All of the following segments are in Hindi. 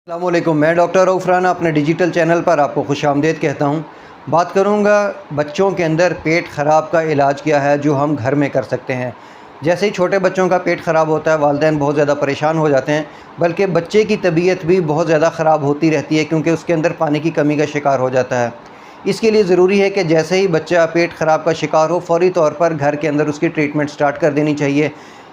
अस्सलामुअलैकुम, मैं डॉक्टर रऊफ़ राना अपने डिजिटल चैनल पर आपको खुशामदीद कहता हूँ। बात करूँगा बच्चों के अंदर पेट ख़राब का इलाज क्या है जो हम घर में कर सकते हैं। जैसे ही छोटे बच्चों का पेट ख़राब होता है वालिदैन बहुत ज़्यादा परेशान हो जाते हैं, बल्कि बच्चे की तबीयत भी बहुत ज़्यादा ख़राब होती रहती है क्योंकि उसके अंदर पानी की कमी का शिकार हो जाता है। इसके लिए ज़रूरी है कि जैसे ही बच्चा पेट ख़राब का शिकार हो फ़ौरी तौर पर घर के अंदर उसकी ट्रीटमेंट स्टार्ट कर देनी चाहिए।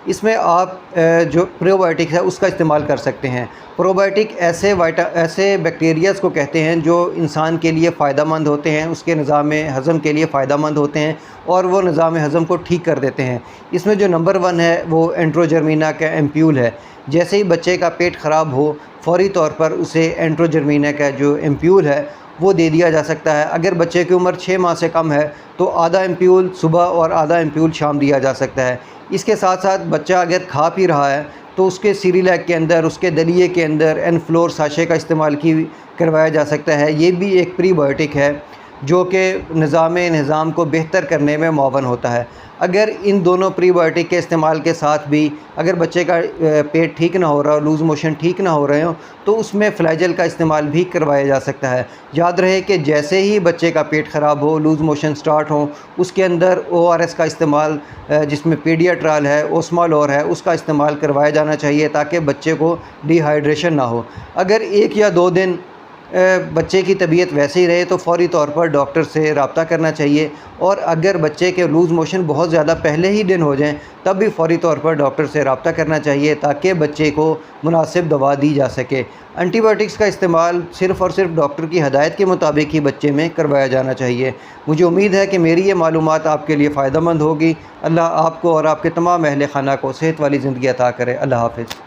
इसमें आप जो प्रोबायोटिक्स है उसका इस्तेमाल कर सकते हैं। प्रोबायोटिक ऐसे बैक्टीरियाज़ को कहते हैं जो इंसान के लिए फ़ायदेमंद होते हैं, उसके निज़ाम हज़म के लिए फ़ायदेमंद होते हैं और वो निज़ाम हज़म को ठीक कर देते हैं। इसमें जो नंबर 1 है वो एंट्रोजर्मिना का एम्प्यूल है। जैसे ही बच्चे का पेट ख़राब हो फ़ौरी तौर पर उसे एंट्रोजर्मिना का जो एम्प्यूल है वो दे दिया जा सकता है। अगर बच्चे की उम्र 6 माह से कम है तो आधा एम्प्यूल सुबह और आधा एम्प्यूल शाम दिया जा सकता है। इसके साथ साथ बच्चा अगर खा पी रहा है तो उसके सीरिलैक के अंदर, उसके दलिए के अंदर एनफ्लोर साशे का इस्तेमाल करवाया जा सकता है। ये भी एक प्रीबायोटिक है जो कि निज़ाम को बेहतर करने में मुआवन होता है। अगर इन दोनों प्रीबायोटिक के इस्तेमाल के साथ भी अगर बच्चे का पेट ठीक ना हो रहा हो, लूज़ मोशन ठीक ना हो रहे हो, तो उसमें फ्लैजेल का इस्तेमाल भी करवाया जा सकता है। याद रहे कि जैसे ही बच्चे का पेट ख़राब हो, लूज़ मोशन स्टार्ट हो, उसके अंदर ORS का इस्तेमाल जिसमें पीडियाट्राल है, ओस्मालोर है, उसका इस्तेमाल करवाया जाना चाहिए ताकि बच्चे को डिहाइड्रेशन ना हो। अगर 1 या 2 दिन बच्चे की तबीयत वैसे ही रहे तो फ़ौरी तौर पर डॉक्टर से रब्ता करना चाहिए और अगर बच्चे के लूज़ मोशन बहुत ज़्यादा पहले ही दिन हो जाएं तब भी फ़ौरी तौर पर डॉक्टर से रब्ता करना चाहिए ताकि बच्चे को मुनासिब दवा दी जा सके। एंटीबायोटिक्स का इस्तेमाल सिर्फ़ और सिर्फ डॉक्टर की हदायत के मुताबिक ही बच्चे में करवाया जाना चाहिए। मुझे उम्मीद है कि मेरी ये मालूमात आपके लिए फ़ायदेमंद होगी। अल्लाह आपको और आपके तमाम अहले खाना को सेहत वाली ज़िंदगी अता करे। अल्लाह हाफ़िज़।